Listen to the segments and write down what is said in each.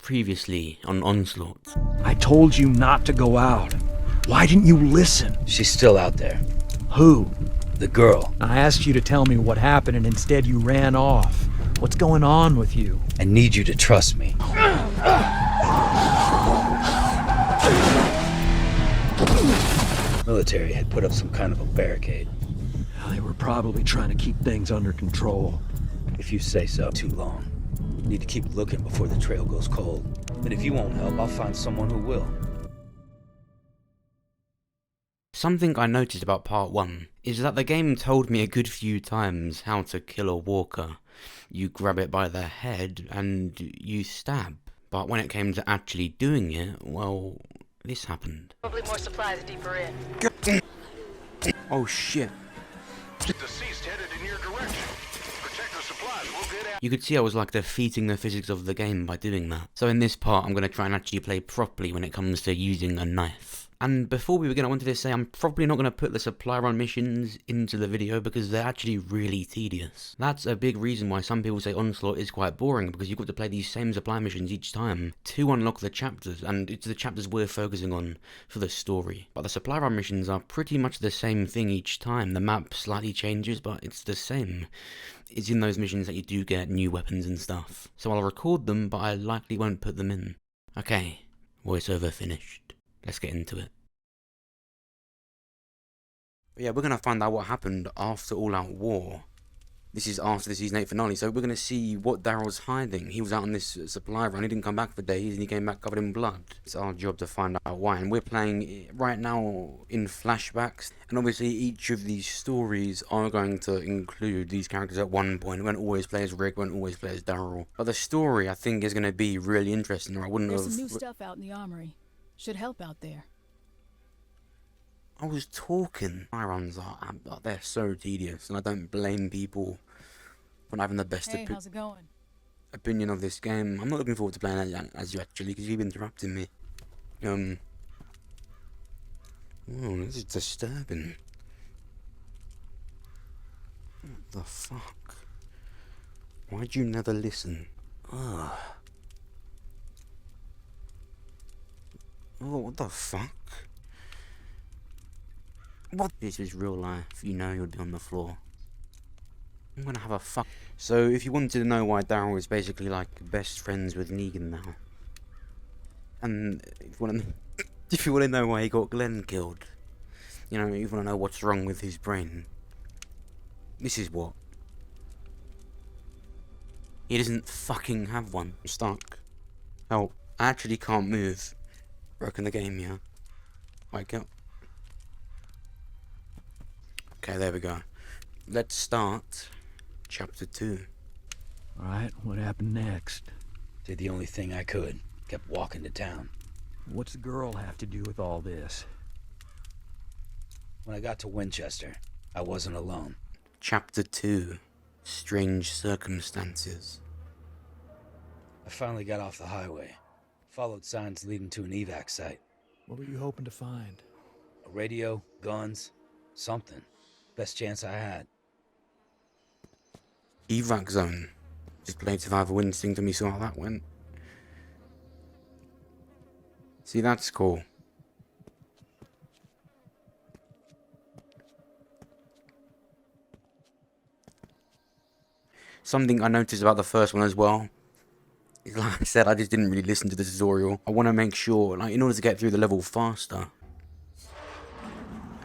Previously on Onslaught. I told you not to go out. Why didn't you listen? She's still out there. Who? The girl. I asked you to tell me what happened and instead you ran off. What's going on with you? I need you to trust me. Military had put up some kind of a barricade. They were probably trying to keep things under control. If you say so. Too long. Need to keep looking before the trail goes cold. But if you won't help, I'll find someone who will. Something I noticed about part 1 is that the game told me a good few times how to kill a walker. You grab it by the head and you stab. But when it came to actually doing it, well, this happened. Probably more supplies deeper in. Oh shit. Deceased headed in your direction. Protect the supplies, we'll get out. You could see I was like defeating the physics of the game by doing that. So in this part I'm going to try and actually play properly when it comes to using a knife. And before we begin, I wanted to say I'm probably not going to put the supply run missions into the video because they're actually really tedious. That's a big reason why some people say Onslaught is quite boring, because you've got to play these same supply missions each time to unlock the chapters, and it's the chapters we're focusing on for the story. But the supply run missions are pretty much the same thing each time. The map slightly changes, but it's the same. It's in those missions that you do get new weapons and stuff. So I'll record them, but I likely won't put them in. Okay, voiceover finished. Let's get into it. But yeah, we're going to find out what happened after All Out War. This is after the Season 8 finale, so we're going to see what Daryl's hiding. He was out on this supply run, he didn't come back for days, and he came back covered in blood. It's our job to find out why, and we're playing right now in flashbacks. And obviously each of these stories are going to include these characters at one point. We won't always play as Rick, we won't always play as Daryl. But the story, I think, is going to be really interesting, or I wouldn't have... There's some new stuff out in the armory. Should help out there. I was talking. My runs are they're so tedious, and I don't blame people for not having the best How's it going? opinion of this game. I'm not looking forward to playing as you actually, because you've interrupted me. Oh, this is disturbing. What the fuck? Why'd you never listen? Ugh. Oh, what the fuck? What? This is real life, you know you'd be on the floor. I'm gonna have a fuck. So, if you wanted to know why Daryl is basically like best friends with Negan now, and if you want to know why he got Glenn killed, you know, if you want to know what's wrong with his brain, this is what. He doesn't fucking have one. I'm stuck. Help. I actually can't move. Broken the game, yeah. Wake up. Okay, there we go. Let's start chapter 2. Alright, what happened next? Did the only thing I could. Kept walking to town. What's the girl have to do with all this? When I got to Winchester, I wasn't alone. Chapter 2. Strange Circumstances. I finally got off the highway. Followed signs leading to an evac site. What were you hoping to find? A radio, guns, something. Best chance I had. Evac zone. Just played Survival Instinct and we saw how that went. See, that's cool. Something I noticed about the first one as well, like I said, I just didn't really listen to the tutorial. I want to make sure, like, in order to get through the level faster.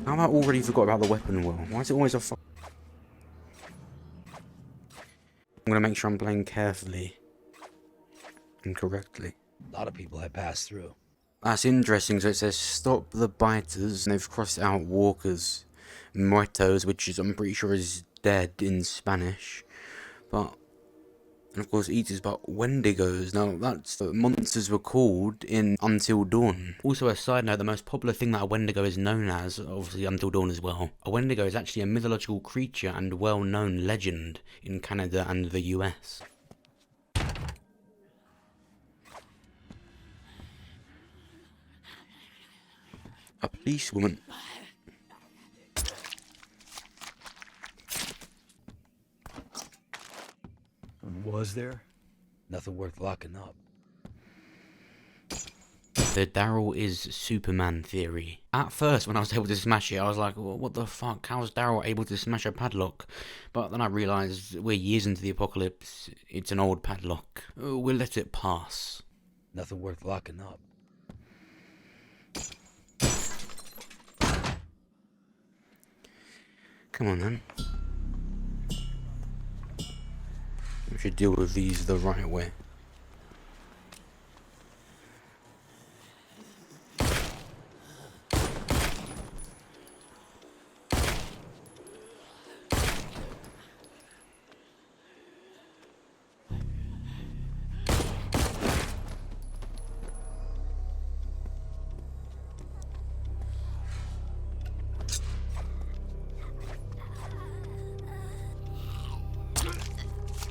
How have I already forgot about the weapon wheel? Why is it always a I'm gonna make sure I'm playing carefully and correctly. A lot of people had passed through. That's interesting. So it says stop the biters, and they've crossed out walkers, muertos, which is I'm pretty sure is dead in Spanish, but. And of course eaters, but wendigos. Now that's what monsters were called in Until Dawn. Also a side note, the most popular thing that a wendigo is known as, obviously Until Dawn as well. A wendigo is actually a mythological creature and well-known legend in Canada and the US. A policewoman. Was there? Nothing worth locking up. the Daryl is Superman theory. At first, when I was able to smash it, I was like, what the fuck? How's Daryl able to smash a padlock? But then I realised we're years into the apocalypse. It's an old padlock. We'll let it pass. Nothing worth locking up. Come on, then. We should deal with these the right way.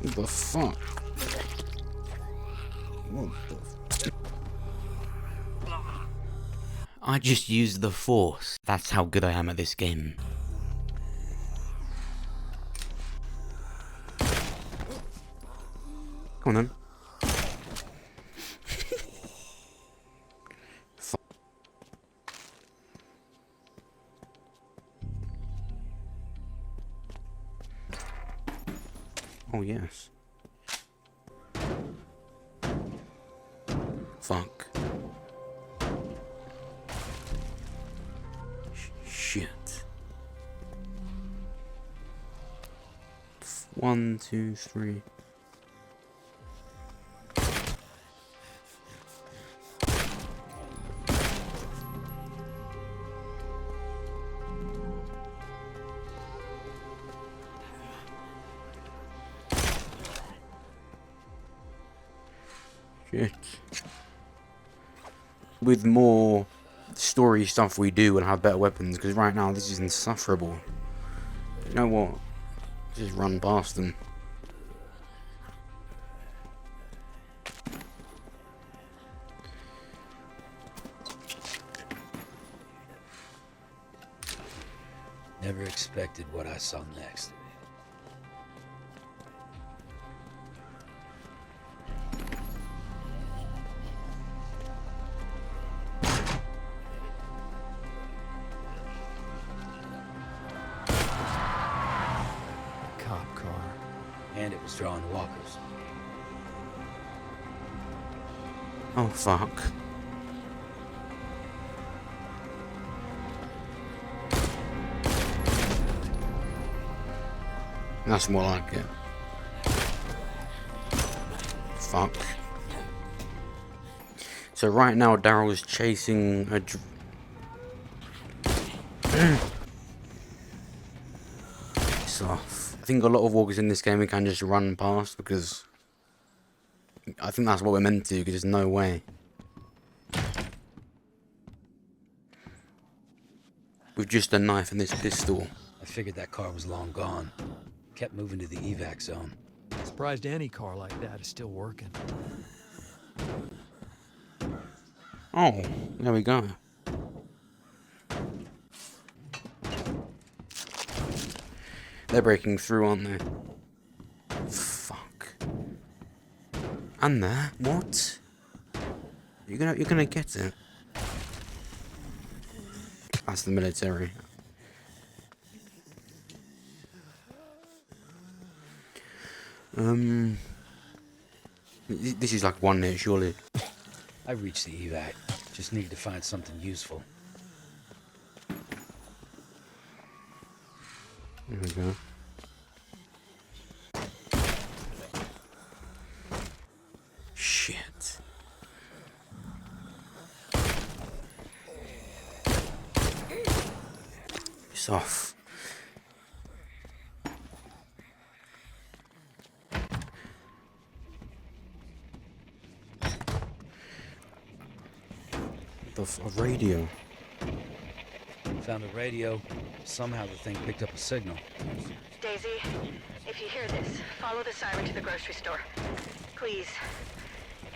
What the fuck? What the I just used the Force. That's how good I am at this game. Come on then. Oh, yes. Fuck. Shit. 1, 2, 3. Shit. With more story stuff we do, we'll have better weapons, because right now this is insufferable. You know what? Just run past them. Never expected what I saw next. Cop car. And it was drawing walkers. Oh, fuck. That's more like it. Fuck. So right now Daryl is chasing a It's off. I think a lot of walkers in this game we can just run past, because I think that's what we're meant to, because there's no way. With just a knife and this pistol. I figured that car was long gone. Kept moving to the evac zone. Surprised any car like that is still working. Oh, there we go. They're breaking through, aren't they? Fuck. And there? What? You're gonna get it. That's the military. This is like one hit, surely. I reached the evac. Just needed to find something useful. There we go. Shit. It's off. A radio. Found a radio. Somehow the thing picked up a signal. Daisy, if you hear this, follow the siren to the grocery store. Please.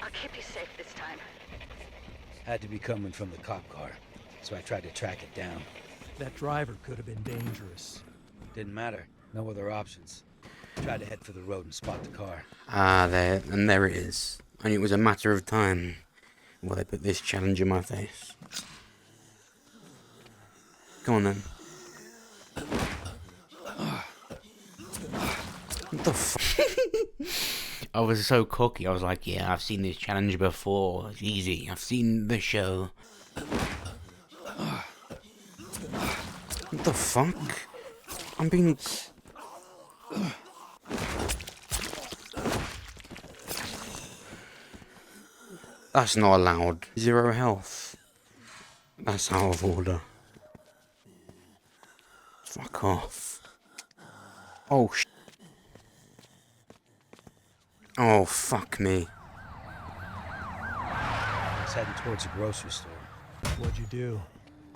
I'll keep you safe this time. Had to be coming from the cop car, so I tried to track it down. That driver could have been dangerous. Didn't matter. No other options. Tried to head for the road and spot the car. Ah, there it is. And it was a matter of time. Well, they put this challenge in my face. Come on then. What the f? I was so cocky. I was like, yeah, I've seen this challenge before. It's easy. I've seen the show. What the fuck? I'm being... That's not allowed. 0 health. That's out of order. Fuck off. Oh, oh, fuck me. I was heading towards a grocery store. What'd you do?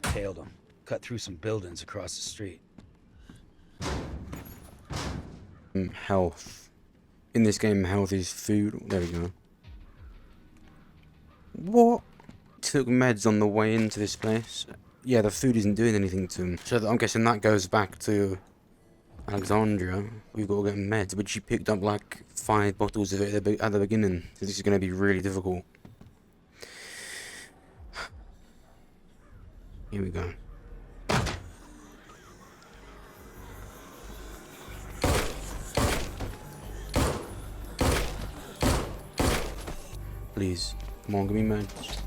Tailed him. Cut through some buildings across the street. Health. In this game, health is food. There we go. What? Took meds on the way into this place. Yeah, the food isn't doing anything to him. So I'm guessing that goes back to Alexandria. We've got to get meds, but she picked up like 5 bottles of it at the beginning. So this is going to be really difficult. Here we go. Please, come on, give me meds.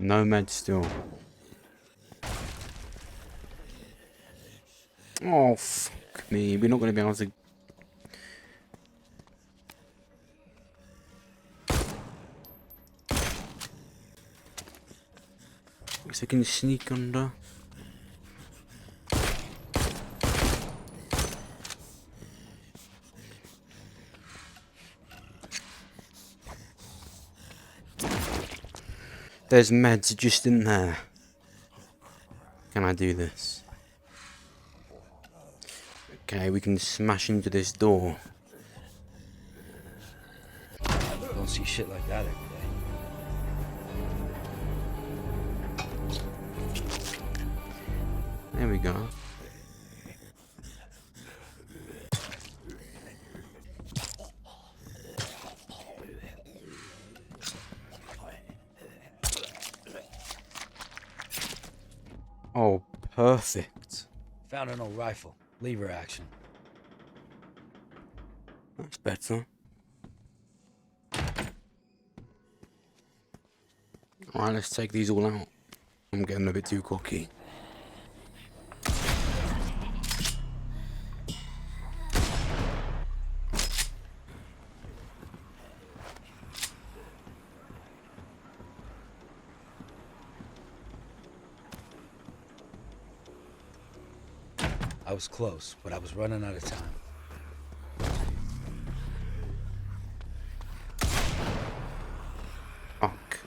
No meds still. Oh, fuck me. We're not going to be able to... Guess I can sneak under. There's meds just in there. Can I do this? Okay, we can smash into this door. Don't see shit like that every day. There we go. Oh, perfect. Found an old rifle. Lever action. That's better. Alright, let's take these all out. I'm getting a bit too cocky. I was close, but I was running out of time. Fuck.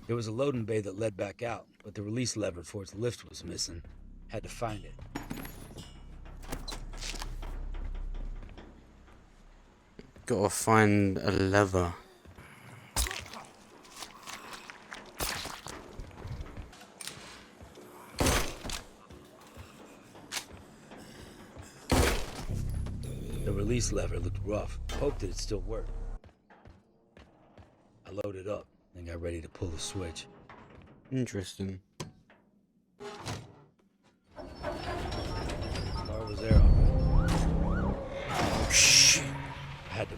There was a loading bay that led back out, but the release lever for its lift was missing. Had to find it. Gotta find a lever. The release lever looked rough. Hoped it'd still work. I loaded up, then got ready to pull the switch. Interesting. Car was there already.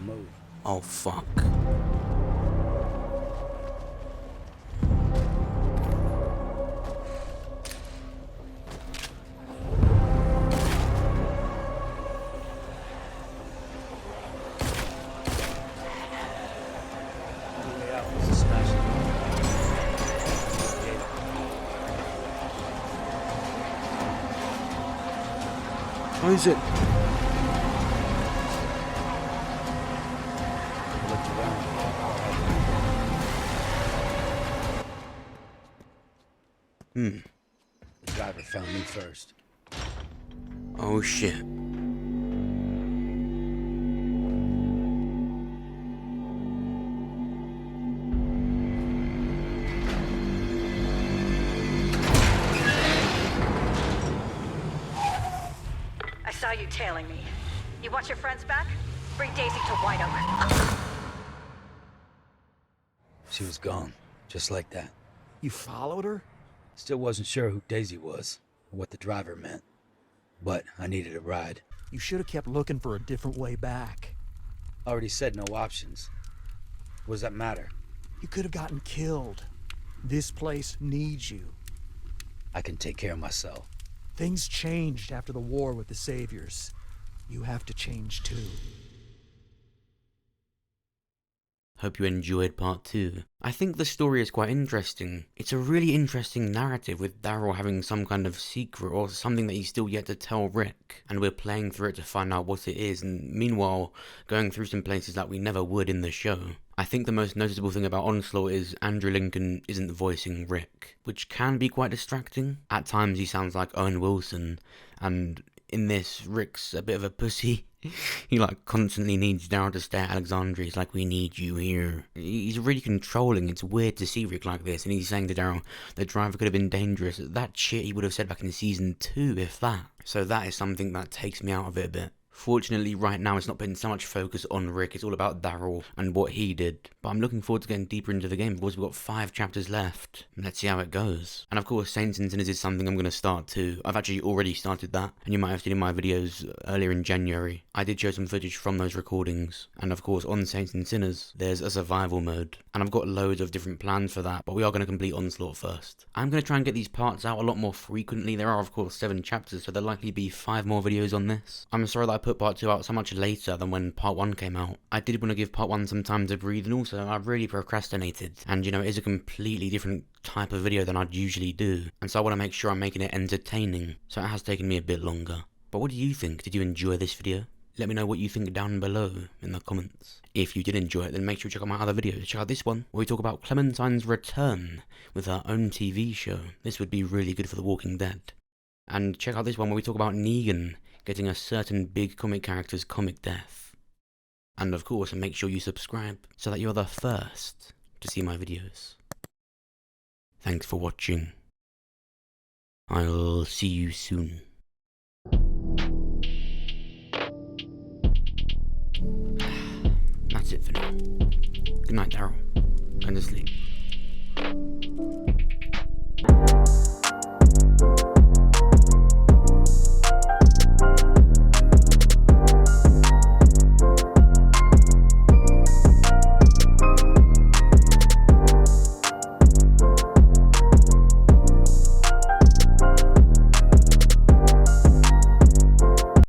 move. Oh, fuck. The way out was to smash the door. Isaac. I looked around. The driver found me first. Oh, shit. I saw you tailing me. You want your friends back? Bring Daisy to White Oak. She was gone, just like that. You followed her? Still wasn't sure who Daisy was, or what the driver meant. But I needed a ride. You should have kept looking for a different way back. Already said no options. What does that matter? You could have gotten killed. This place needs you. I can take care of myself. Things changed after the war with the Saviors. You have to change too. Hope you enjoyed part 2. I think the story is quite interesting. It's a really interesting narrative with Daryl having some kind of secret or something that he's still yet to tell Rick, and we're playing through it to find out what it is, and meanwhile going through some places that we never would in the show. I think the most noticeable thing about Onslaught is Andrew Lincoln isn't voicing Rick, which can be quite distracting. At times he sounds like Owen Wilson, and in this, Rick's a bit of a pussy. He constantly needs Daryl to stay at Alexandria. He's like, we need you here. He's really controlling. It's weird to see Rick like this. And he's saying to Daryl, the driver could have been dangerous. That shit he would have said back in season 2, if that. So that is something that takes me out of it a bit. Fortunately, right now it's not putting so much focus on Rick, it's all about Daryl and what he did. But I'm looking forward to getting deeper into the game because we've got 5 chapters left. Let's see how it goes. And of course, Saints and Sinners is something I'm going to start too. I've actually already started that, and you might have seen in my videos earlier in January. I did show some footage from those recordings. And of course, on Saints and Sinners, there's a survival mode. And I've got loads of different plans for that, but we are going to complete Onslaught first. I'm going to try and get these parts out a lot more frequently. There are of course 7 chapters, so there'll likely be 5 more videos on this. I'm sorry that I put part 2 out so much later than when part 1 came out. I did want to give part 1 some time to breathe, and also I really procrastinated. And you know, it is a completely different type of video than I'd usually do, and so I want to make sure I'm making it entertaining, so it has taken me a bit longer. But what do you think? Did you enjoy this video? Let me know what you think down below in the comments. If you did enjoy it, then make sure you check out my other videos. Check out this one, where we talk about Clementine's return with her own TV show. This would be really good for The Walking Dead. And check out this one where we talk about Negan getting a certain big comic character's comic death. And of course, make sure you subscribe so that you're the first to see my videos. Thanks for watching. I'll see you soon. That's it for now. Good night, Daryl. Go to sleep.